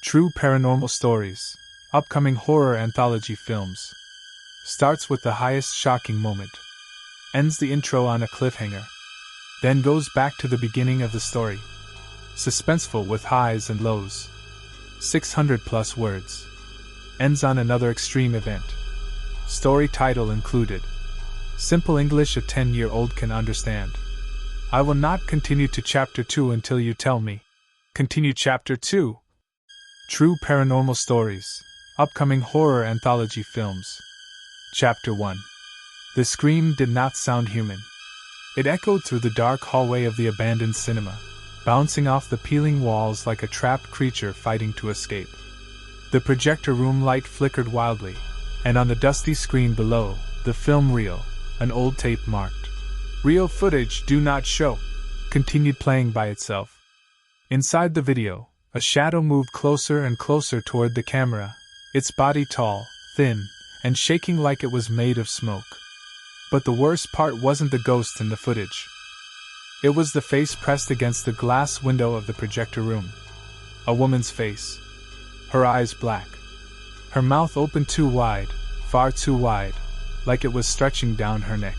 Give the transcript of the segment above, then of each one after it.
True paranormal stories, upcoming horror anthology films. Starts with the highest shocking moment. Ends the intro on a cliffhanger. Then goes back to the beginning of the story. Suspenseful with highs and lows. 600 plus words. Ends on another extreme event. Story title included. Simple English a 10-year-old can understand. I will not continue to Chapter 2 until you tell me. Continue Chapter 2. True paranormal stories, upcoming horror anthology films. Chapter 1. The scream did not sound human. It echoed through the dark hallway of the abandoned cinema, bouncing off the peeling walls like a trapped creature fighting to escape. The projector room light flickered wildly, and on the dusty screen below, the film reel, an old tape marked "Real footage do not show," continued playing by itself. Inside the video, a shadow moved closer and closer toward the camera, its body tall, thin, and shaking like it was made of smoke. But the worst part wasn't the ghost in the footage. It was the face pressed against the glass window of the projector room. A woman's face. Her eyes black. Her mouth open too wide, far too wide, like it was stretching down her neck.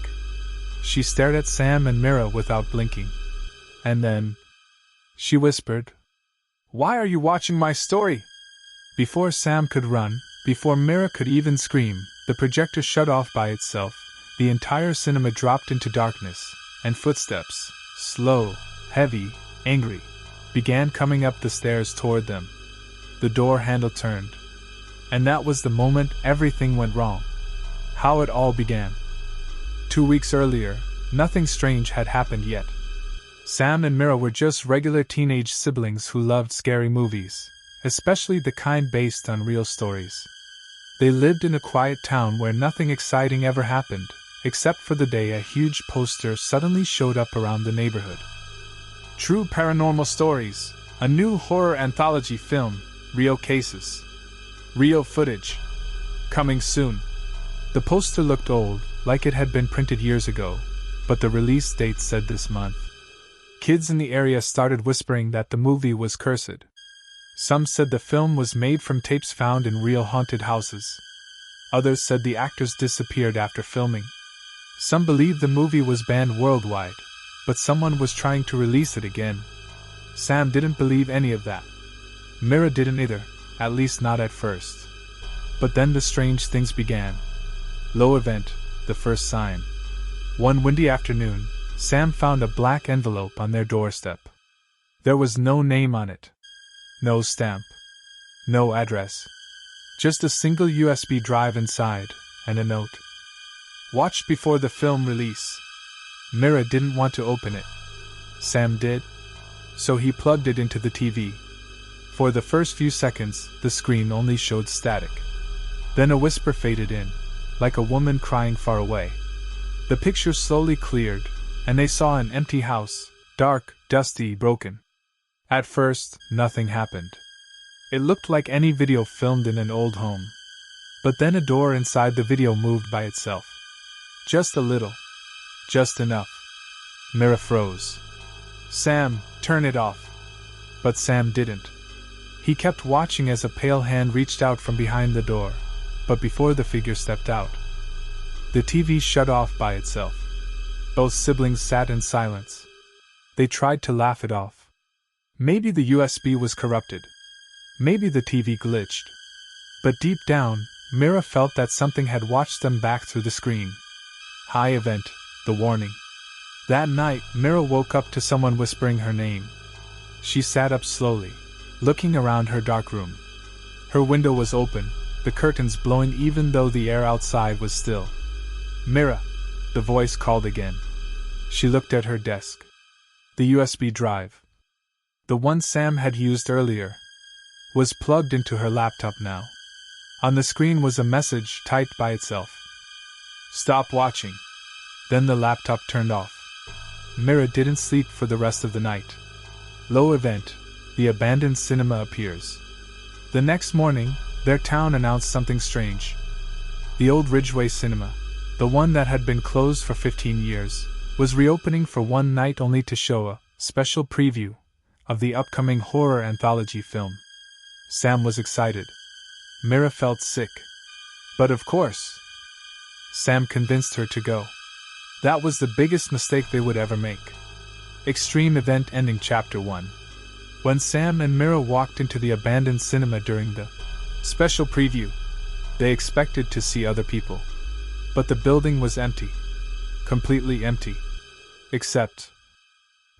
She stared at Sam and Mira without blinking. And then she whispered, "Why are you watching my story?" Before Sam could run, before Mira could even scream, the projector shut off by itself, the entire cinema dropped into darkness, and footsteps, slow, heavy, angry, began coming up the stairs toward them. The door handle turned. And that was the moment everything went wrong. How it all began. 2 weeks earlier, nothing strange had happened yet. Sam and Mira were just regular teenage siblings who loved scary movies, especially the kind based on real stories. They lived in a quiet town where nothing exciting ever happened, except for the day a huge poster suddenly showed up around the neighborhood. True paranormal stories, a new horror anthology film, real cases. Real footage. Coming soon. The poster looked old, like it had been printed years ago, but the release date said this month. Kids in the area started whispering that the movie was cursed. Some said the film was made from tapes found in real haunted houses. Others said the actors disappeared after filming. Some believed the movie was banned worldwide, but someone was trying to release it again. Sam didn't believe any of that. Mira didn't either, at least not at first. But then the strange things began. Low event, the first sign. One windy afternoon, Sam found a black envelope on their doorstep. There was no name on it. No stamp. No address. Just a single USB drive inside, and a note. Watched before the film release. Mira didn't want to open it. Sam did. So he plugged it into the TV. For the first few seconds, the screen only showed static. Then a whisper faded in, like a woman crying far away. The picture slowly cleared, and they saw an empty house, dark, dusty, broken. At first, nothing happened. It looked like any video filmed in an old home. But then a door inside the video moved by itself. Just a little. Just enough. Mira froze. "Sam, turn it off." But Sam didn't. He kept watching as a pale hand reached out from behind the door, but before the figure stepped out, the TV shut off by itself. Both siblings sat in silence. They tried to laugh it off. Maybe the USB was corrupted. Maybe the TV glitched. But deep down, Mira felt that something had watched them back through the screen. High event, the warning. That night, Mira woke up to someone whispering her name. She sat up slowly, looking around her dark room. Her window was open, the curtains blowing even though the air outside was still. "Mira," the voice called again. She looked at her desk. The USB drive, the one Sam had used earlier, was plugged into her laptop now. On the screen was a message typed by itself. "Stop watching." Then the laptop turned off. Mira didn't sleep for the rest of the night. Low event, the abandoned cinema appears. The next morning, their town announced something strange. The old Ridgeway Cinema, the one that had been closed for 15 years, was reopening for one night only to show a special preview of the upcoming horror anthology film. Sam was excited. Mira felt sick. But of course. Sam convinced her to go. That was the biggest mistake they would ever make. Extreme Event Ending Chapter 1. When Sam and Mira walked into the abandoned cinema during the special preview, they expected to see other people. But the building was empty. Completely empty. Except,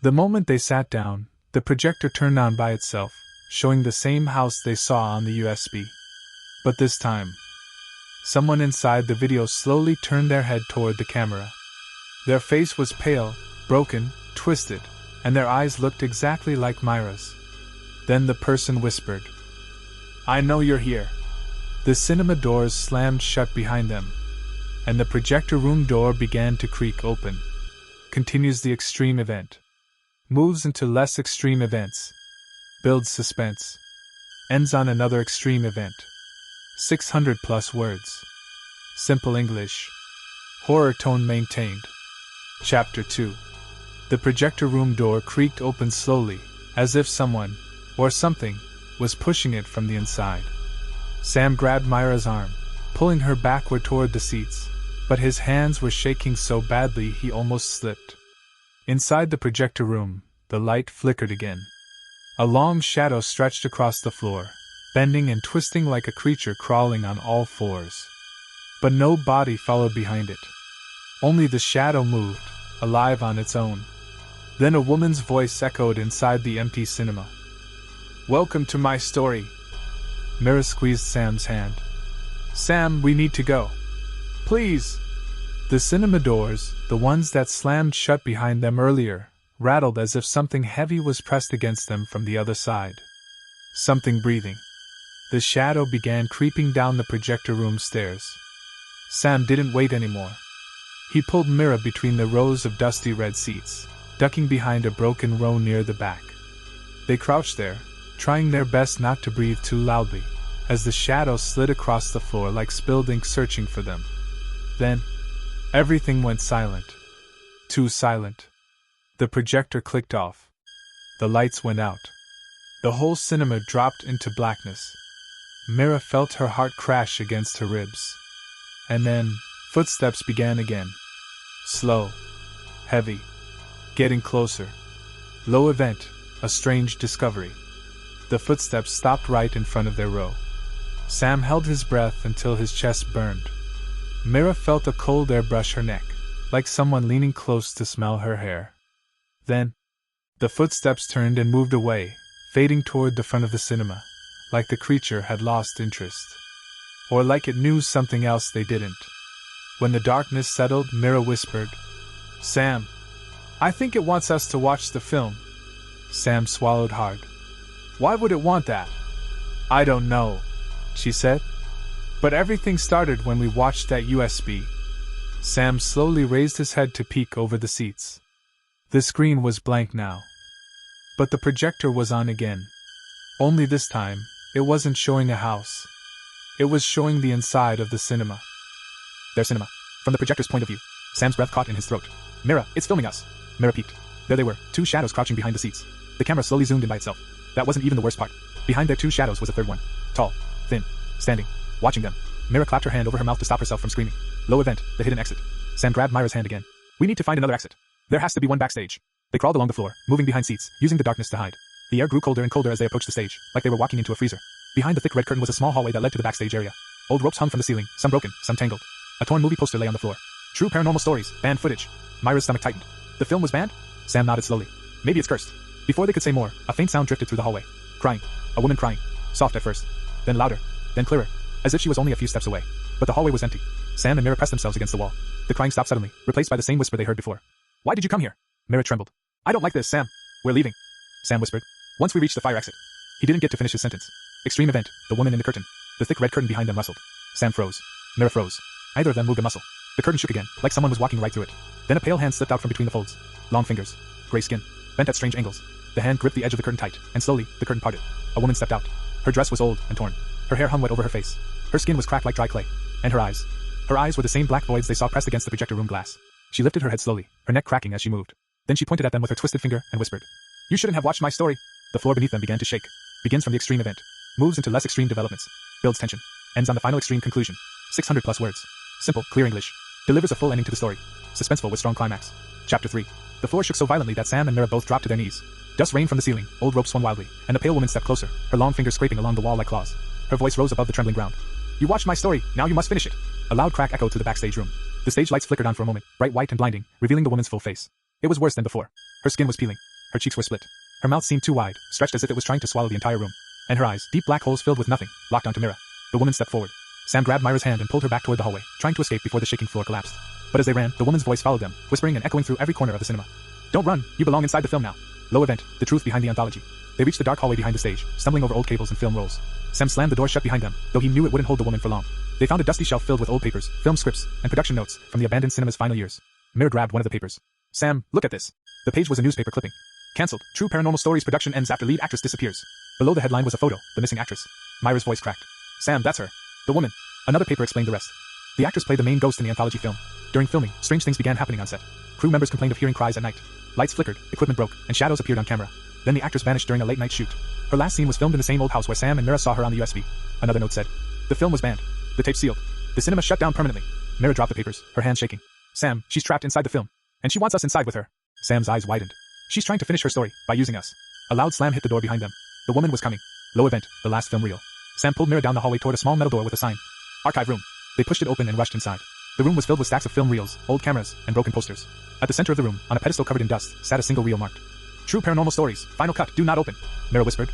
the moment they sat down, the projector turned on by itself, showing the same house they saw on the USB. But this time, someone inside the video slowly turned their head toward the camera. Their face was pale, broken, twisted, and their eyes looked exactly like Myra's. Then the person whispered, "I know you're here." The cinema doors slammed shut behind them, and the projector room door began to creak open. Continues the extreme event. Moves into less extreme events. Builds suspense. Ends on another extreme event. 600 plus words. Simple English. Horror tone maintained. Chapter 2. The projector room door creaked open slowly, as if someone, or something, was pushing it from the inside. Sam grabbed Myra's arm, pulling her backward toward the seats, but his hands were shaking so badly he almost slipped. Inside the projector room, the light flickered again. A long shadow stretched across the floor, bending and twisting like a creature crawling on all fours. But no body followed behind it. Only the shadow moved, alive on its own. Then a woman's voice echoed inside the empty cinema. "Welcome to my story." Mira squeezed Sam's hand. "Sam, we need to go. Please." The cinema doors, the ones that slammed shut behind them earlier, rattled as if something heavy was pressed against them from the other side. Something breathing. The shadow began creeping down the projector room stairs. Sam didn't wait anymore. He pulled Mira between the rows of dusty red seats, ducking behind a broken row near the back. They crouched there, trying their best not to breathe too loudly, as the shadow slid across the floor like spilled ink searching for them. Then, everything went silent. Too silent. The projector clicked off. The lights went out. The whole cinema dropped into blackness. Mira felt her heart crash against her ribs. And then, footsteps began again. Slow. Heavy. Getting closer. Low event, a strange discovery. The footsteps stopped right in front of their row. Sam held his breath until his chest burned. Mira felt a cold air brush her neck, like someone leaning close to smell her hair. Then, the footsteps turned and moved away, fading toward the front of the cinema, like the creature had lost interest. Or like it knew something else they didn't. When the darkness settled, Mira whispered, "Sam, I think it wants us to watch the film." Sam swallowed hard. "Why would it want that?" "I don't know," she said. "But everything started when we watched that USB." Sam slowly raised his head to peek over the seats. The screen was blank now. But the projector was on again. Only this time, it wasn't showing a house. It was showing the inside of the cinema. Their cinema. From the projector's point of view. Sam's breath caught in his throat. "Mira, it's filming us." Mira peeked. There they were, two shadows crouching behind the seats. The camera slowly zoomed in by itself. That wasn't even the worst part. Behind their two shadows was a third one. Tall, thin, standing, watching them. Mira clapped her hand over her mouth to stop herself from screaming. Low event, the hidden exit. Sam grabbed Myra's hand again. "We need to find another exit. There has to be one backstage." They crawled along the floor, moving behind seats, using the darkness to hide. The air grew colder and colder as they approached the stage, like they were walking into a freezer. Behind the thick red curtain was a small hallway that led to the backstage area. Old ropes hung from the ceiling, some broken, some tangled. A torn movie poster lay on the floor. True Paranormal Stories, banned footage. Myra's stomach tightened. The film was banned? Sam nodded slowly. Maybe it's cursed. Before they could say more, a faint sound drifted through the hallway. Crying. A woman crying. Soft at first. Then louder. Then clearer. As if she was only a few steps away. But the hallway was empty. Sam and Mira pressed themselves against the wall. The crying stopped suddenly, replaced by the same whisper they heard before. "Why did you come here?" Mira trembled. "I don't like this, Sam." "We're leaving," Sam whispered. "Once we reach the fire exit." He didn't get to finish his sentence. Extreme event, the woman in the curtain. The thick red curtain behind them rustled. Sam froze. Mira froze. Neither of them moved a muscle. The curtain shook again, like someone was walking right through it. Then a pale hand slipped out from between the folds. Long fingers. Gray skin. Bent at strange angles. The hand gripped the edge of the curtain tight, and slowly, the curtain parted. A woman stepped out. Her dress was old and torn. Her hair hung wet over her face. Her skin was cracked like dry clay. And her eyes. Her eyes were the same black voids they saw pressed against the projector room glass. She lifted her head slowly, her neck cracking as she moved. Then she pointed at them with her twisted finger and whispered, "You shouldn't have watched my story." The floor beneath them began to shake. Begins from the extreme event. Moves into less extreme developments. Builds tension. Ends on the final extreme conclusion. 600 plus words. Simple, clear English. Delivers a full ending to the story. Suspenseful with strong climax. Chapter 3. The floor shook so violently that Sam and Mira both dropped to their knees. Dust rained from the ceiling, old ropes swung wildly, and the pale woman stepped closer, her long fingers scraping along the wall like claws. Her voice rose above the trembling ground. You watched my story, now you must finish it. A loud crack echoed through the backstage room. The stage lights flickered on for a moment, bright white and blinding, revealing the woman's full face. It was worse than before. Her skin was peeling. Her cheeks were split. Her mouth seemed too wide, stretched as if it was trying to swallow the entire room. And her eyes, deep black holes filled with nothing, locked onto Mira. The woman stepped forward. Sam grabbed Myra's hand and pulled her back toward the hallway, trying to escape before the shaking floor collapsed. But as they ran, the woman's voice followed them, whispering and echoing through every corner of the cinema. Don't run, you belong inside the film now. Low event, the truth behind the anthology. They reached the dark hallway behind the stage, stumbling over old cables and film rolls. Sam slammed the door shut behind them, though he knew it wouldn't hold the woman for long. They found a dusty shelf filled with old papers, film scripts, and production notes from the abandoned cinema's final years. Mira grabbed one of the papers. Sam, look at this. The page was a newspaper clipping. Cancelled. True Paranormal Stories production ends after lead actress disappears. Below the headline was a photo, the missing actress. Myra's voice cracked. Sam, that's her. The woman. Another paper explained the rest. The actress played the main ghost in the anthology film. During filming, strange things began happening on set. Crew members complained of hearing cries at night. Lights flickered, equipment broke, and shadows appeared on camera. Then the actress vanished during a late-night shoot. Her last scene was filmed in the same old house where Sam and Mira saw her on the USB. Another note said. The film was banned. The tape sealed. The cinema shut down permanently. Mira dropped the papers, her hands shaking. Sam, she's trapped inside the film. And she wants us inside with her. Sam's eyes widened. She's trying to finish her story, by using us. A loud slam hit the door behind them. The woman was coming. Low event, the last film reel. Sam pulled Mira down the hallway toward a small metal door with a sign. Archive room. They pushed it open and rushed inside. The room was filled with stacks of film reels, old cameras, and broken posters. At the center of the room, on a pedestal covered in dust, sat a single reel marked. True Paranormal Stories, final cut, do not open. Mira whispered.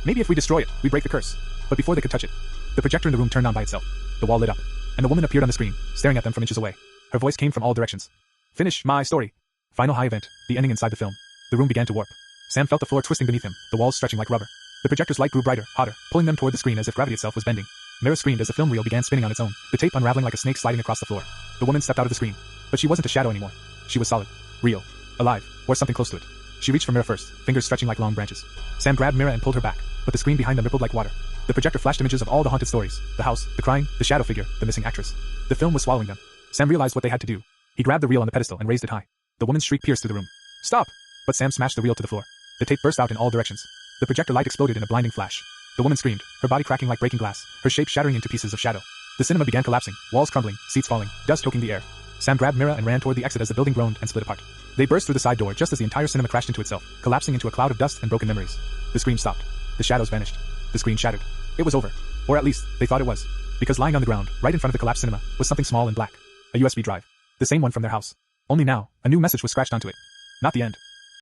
Maybe if we destroy it, we break the curse. But before they could touch it, the projector in the room turned on by itself. The wall lit up, and the woman appeared on the screen, staring at them from inches away. Her voice came from all directions. Finish my story. Final high event, the ending inside the film. The room began to warp. Sam felt the floor twisting beneath him, the walls stretching like rubber. The projector's light grew brighter, hotter, pulling them toward the screen as if gravity itself was bending. Mira screamed as the film reel began spinning on its own, the tape unraveling like a snake sliding across the floor. The woman stepped out of the screen. But she wasn't a shadow anymore. She was solid, real, alive, or something close to it. She reached for Mira first, fingers stretching like long branches. Sam grabbed Mira and pulled her back, but the screen behind them rippled like water. The projector flashed images of all the haunted stories, the house, the crying, the shadow figure, the missing actress. The film was swallowing them. Sam realized what they had to do. He grabbed the reel on the pedestal and raised it high. The woman's shriek pierced through the room. Stop! But Sam smashed the reel to the floor. The tape burst out in all directions. The projector light exploded in a blinding flash. The woman screamed, her body cracking like breaking glass, her shape shattering into pieces of shadow. The cinema began collapsing, walls crumbling, seats falling, dust choking the air. Sam grabbed Mira and ran toward the exit as the building groaned and split apart. They burst through the side door just as the entire cinema crashed into itself, collapsing into a cloud of dust and broken memories. The scream stopped. The shadows vanished. The screen shattered. It was over. Or at least, they thought it was. Because lying on the ground, right in front of the collapsed cinema, was something small and black. A USB drive. The same one from their house. Only now, a new message was scratched onto it. Not the end.